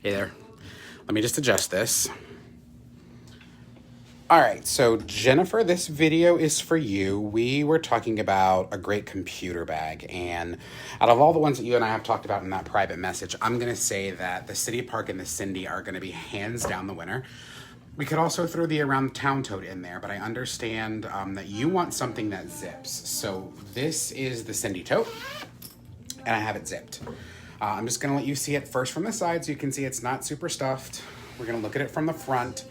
Hey there. Let me just adjust this. All right, so Jennifer, this video is for you. We were talking about a great computer bag, and out of all the ones that you and I have talked about in that private message, I'm gonna say that the City Park and the Cindy are gonna be hands down the winner. We could also throw the Around Town Tote in there, but I understand that you want something that zips. So this is the Cindy Tote, and I have it zipped. I'm just gonna let you see it first from the side so you can see it's not super stuffed. We're gonna look at it from the front.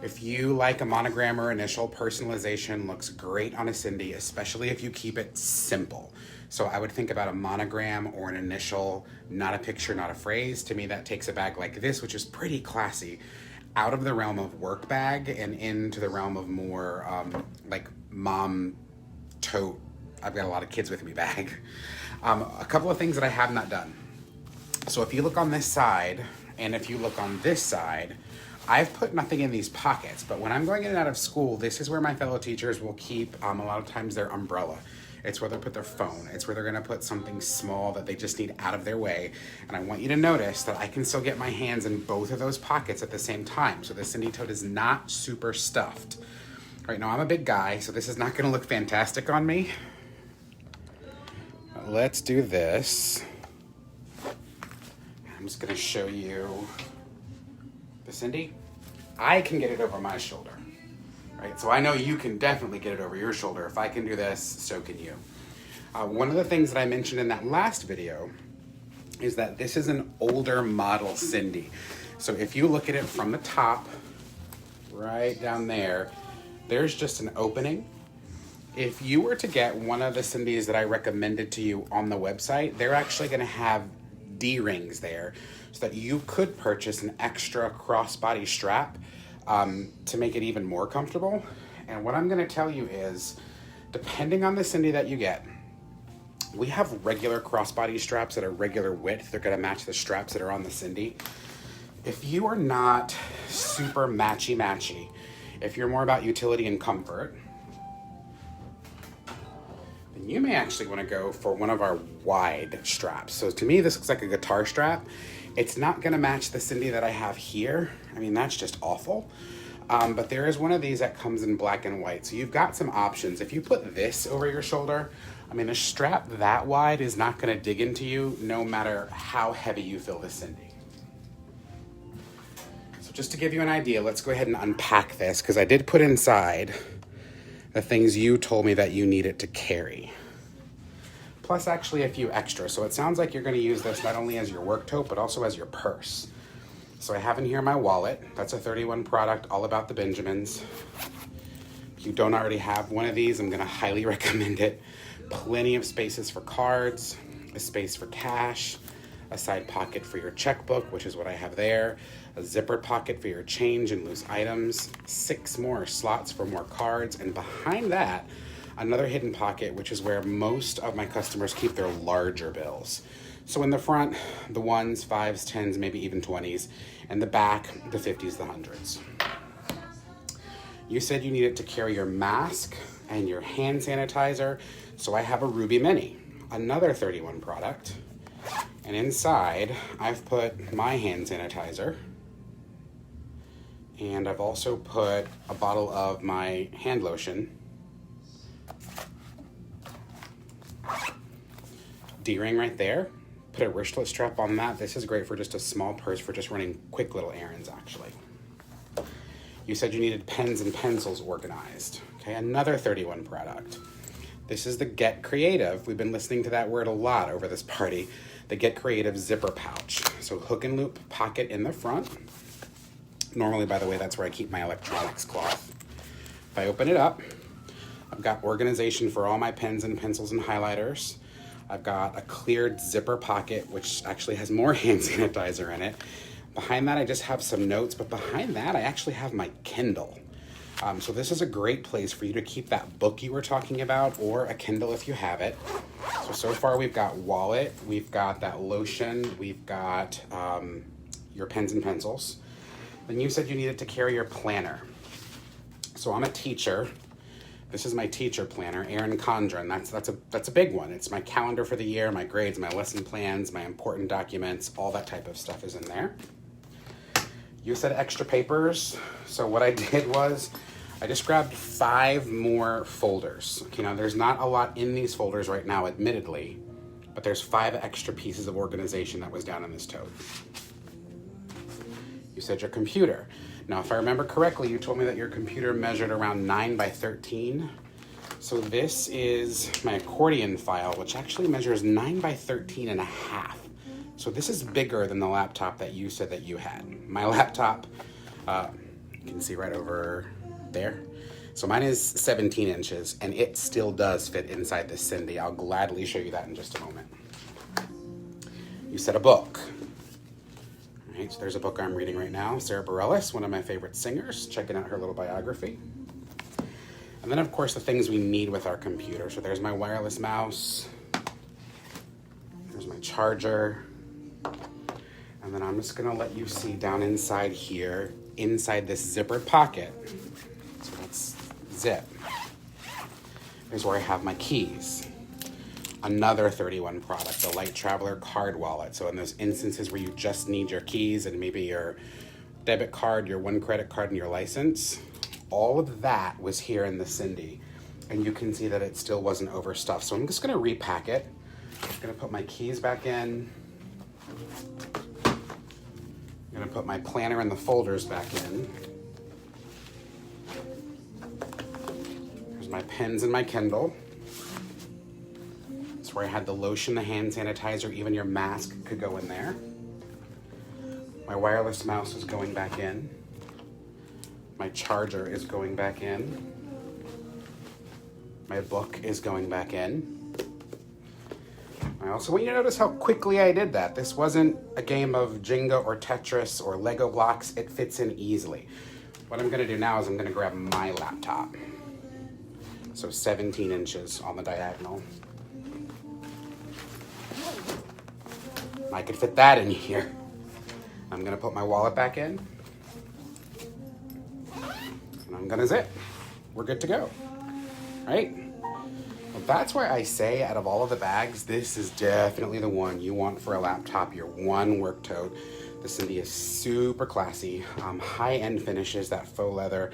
If you like a monogram or initial, personalization looks great on a Cindy, especially if you keep it simple. So I would think about a monogram or an initial, not a picture, not a phrase. To me, that takes a bag like this, which is pretty classy, out of the realm of work bag and into the realm of more like mom tote, I've got a lot of kids with me bag. A couple of things that I have not done. So if you look on this side, and if you look on this side, I've put nothing in these pockets, but when I'm going in and out of school, this is where my fellow teachers will keep a lot of times their umbrella. It's where they'll put their phone. It's where they're gonna put something small that they just need out of their way. And I want you to notice that I can still get my hands in both of those pockets at the same time. So the Cindy Tote is not super stuffed. Right now I'm a big guy, so this is not gonna look fantastic on me. Let's do this. I'm just gonna show you the Cindy. I can get it over my shoulder, right? So I know you can definitely get it over your shoulder. If I can do this, so can you. One of the things that I mentioned in that last video is that this is an older model Cindy. So if you look at it from the top, right down there, there's just an opening. If you were to get one of the Cindys that I recommended to you on the website, they're actually gonna have D-rings there so that you could purchase an extra crossbody strap to make it even more comfortable. And what I'm gonna tell you is, depending on the Cindy that you get, we have regular crossbody straps that are regular width. They're gonna match the straps that are on the Cindy. If you are not super matchy-matchy, if you're more about utility and comfort, then you may actually want to go for one of our wide straps. So to me, this looks like a guitar strap. It's not going to match the Cindy that I have here. I mean, that's just awful. But there is one of these that comes in black and white. So you've got some options. If you put this over your shoulder, I mean, a strap that wide is not going to dig into you no matter how heavy you feel the Cindy. So just to give you an idea, let's go ahead and unpack this because I did put inside the things you told me that you needed to carry. Plus actually a few extras. So it sounds like you're gonna use this not only as your work tote, but also as your purse. So I have in here my wallet. That's a 31 product, all about the Benjamins. If you don't already have one of these, I'm gonna highly recommend it. Plenty of spaces for cards, a space for cash, a side pocket for your checkbook, which is what I have there, a zippered pocket for your change and loose items, 6 more slots for more cards, and behind that, another hidden pocket, which is where most of my customers keep their larger bills. So in the front, the 1s, 5s, 10s, maybe even 20s, and the back, the 50s, the 100s. You said you needed to carry your mask and your hand sanitizer, so I have a Ruby Mini, another 31 product. And inside, I've put my hand sanitizer. And I've also put a bottle of my hand lotion. D-ring right there. Put a wristlet strap on that. This is great for just a small purse for just running quick little errands, actually. You said you needed pens and pencils organized. Okay, another 31 product. This is the Get Creative. We've been listening to that word a lot over this party. The Get Creative zipper pouch. So hook and loop pocket in the front. Normally, by the way, that's where I keep my electronics cloth. If I open it up, I've got organization for all my pens and pencils and highlighters. I've got a cleared zipper pocket, which actually has more hand sanitizer in it. Behind that, I just have some notes, but behind that, I actually have my Kindle. So this is a great place for you to keep that book you were talking about, or a Kindle if you have it. So far we've got wallet, we've got that lotion, we've got your pens and pencils. Then you said you needed to carry your planner. So I'm a teacher. This is my teacher planner, Erin Condren. That's a big one. It's my calendar for the year, my grades, my lesson plans, my important documents, all that type of stuff is in there. You said extra papers, so what I did was I just grabbed 5 more folders. Okay, now there's not a lot in these folders right now, admittedly, but there's 5 extra pieces of organization that was down in this tote. You said your computer. Now, if I remember correctly, you told me that your computer measured around 9 by 13. So this is my accordion file, which actually measures 9 by 13 and a half. So this is bigger than the laptop that you said that you had. My laptop, you can see right over there. So mine is 17 inches, and it still does fit inside this Cindy. I'll gladly show you that in just a moment. You said a book. All right, so there's a book I'm reading right now, Sarah Bareilles, one of my favorite singers, checking out her little biography. And then, of course, the things we need with our computer. So there's my wireless mouse, there's my charger, and then I'm just gonna let you see down inside here, inside this zippered pocket. So let's zip. Here's where I have my keys. Another 31 product, the Light Traveler card wallet. So in those instances where you just need your keys and maybe your debit card, your one credit card, and your license, all of that was here in the Cindy. And you can see that it still wasn't overstuffed. So I'm just gonna repack it. I'm gonna put my keys back in. I'm gonna put my planner and the folders back in. There's my pens and my Kindle. That's where I had the lotion, the hand sanitizer, even your mask could go in there. My wireless mouse is going back in. My charger is going back in. My book is going back in. I also want you to notice how quickly I did that. This wasn't a game of Jenga or Tetris or Lego blocks. It fits in easily. What I'm gonna do now is I'm gonna grab my laptop. So 17 inches on the diagonal. I could fit that in here. I'm gonna put my wallet back in. And I'm gonna zip. We're good to go, right? Well, that's why I say out of all of the bags, this is definitely the one you want for a laptop, your one work tote. The Cindy is super classy, high-end finishes, that faux leather,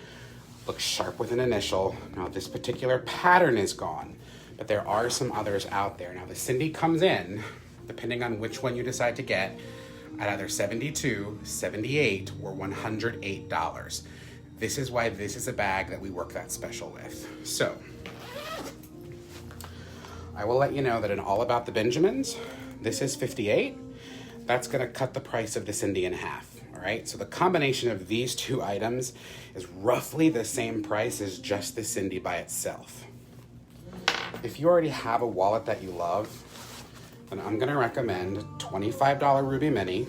looks sharp with an initial. Now this particular pattern is gone, but there are some others out there. Now the Cindy comes in, depending on which one you decide to get, at either $72, $78, or $108. This is why this is a bag that we work that special with. So, I will let you know that in All About the Benjamins, this is $58. That's gonna cut the price of the Cindy in half, all right? So the combination of these 2 items is roughly the same price as just the Cindy by itself. If you already have a wallet that you love, then I'm gonna recommend $25 Ruby Mini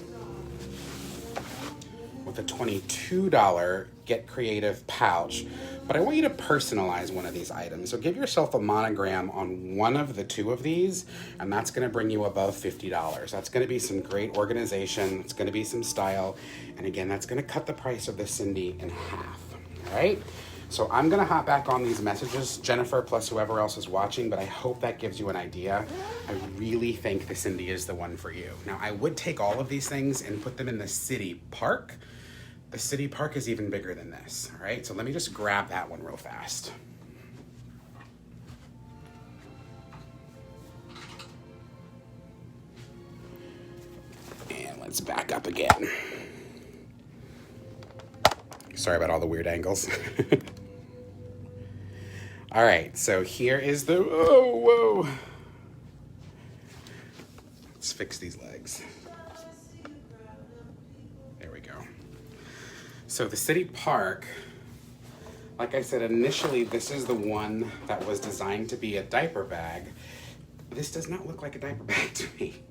with a $22 Get Creative pouch. But I want you to personalize one of these items. So give yourself a monogram on one of the 2 of these, and that's gonna bring you above $50. That's gonna be some great organization, it's gonna be some style, and again, that's gonna cut the price of the Cindy in half, all right? So I'm gonna hop back on these messages, Jennifer plus whoever else is watching, but I hope that gives you an idea. I really think the Cindy is the one for you. Now, I would take all of these things and put them in the city park. The city park is even bigger than this, all right? So let me just grab that one real fast. And let's back up again. Sorry about all the weird angles. All right, so here is the, whoa. Let's fix these legs. There we go. So the city park, like I said, initially this is the one that was designed to be a diaper bag. This does not look like a diaper bag to me.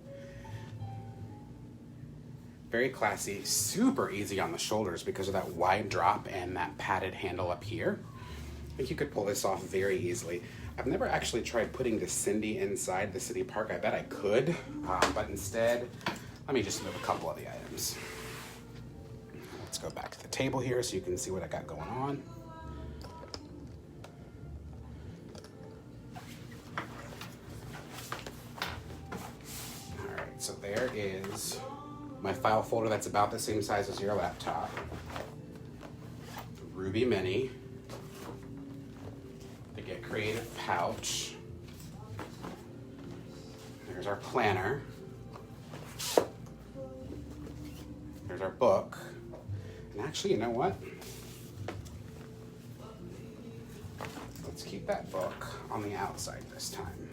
Very classy, super easy on the shoulders because of that wide drop and that padded handle up here. I think you could pull this off very easily. I've never actually tried putting the Cindy inside the city park. I bet I could, but instead, let me just move a couple of the items. Let's go back to the table here so you can see what I got going on. All right, so there is My file folder that's about the same size as your laptop. Ruby Mini. The Get Creative pouch. There's our planner. There's our book. And actually, you know what? Let's keep that book on the outside this time.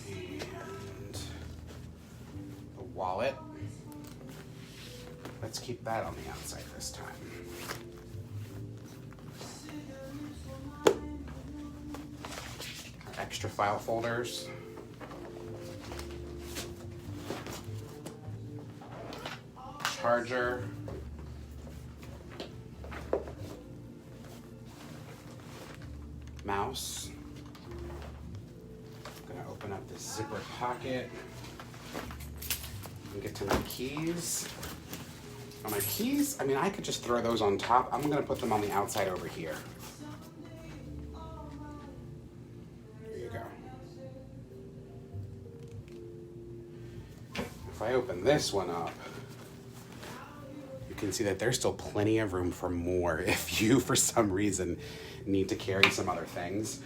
And the wallet. Let's keep that on the outside this time. Our extra file folders. Charger. Mouse. I'm gonna open up this zipper pocket and get to my keys. Now my keys, I mean, I could just throw those on top. I'm gonna put them on the outside over here. There you go. If I open this one up, you can see that there's still plenty of room for more if you, for some reason, need to carry some other things.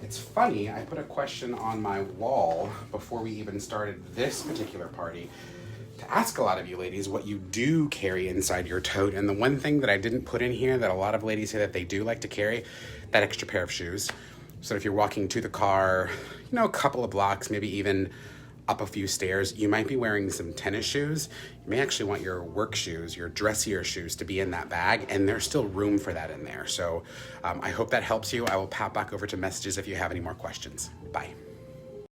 It's funny, I put a question on my wall before we even started this particular party to ask a lot of you ladies what you do carry inside your tote. And the one thing that I didn't put in here that a lot of ladies say that they do like to carry, that extra pair of shoes. So if you're walking to the car, you know, a couple of blocks, maybe even up a few stairs, you might be wearing some tennis shoes. You may actually want your work shoes, your dressier shoes to be in that bag, and there's still room for that in there. So I hope that helps you. I will pop back over to messages if you have any more questions. Bye.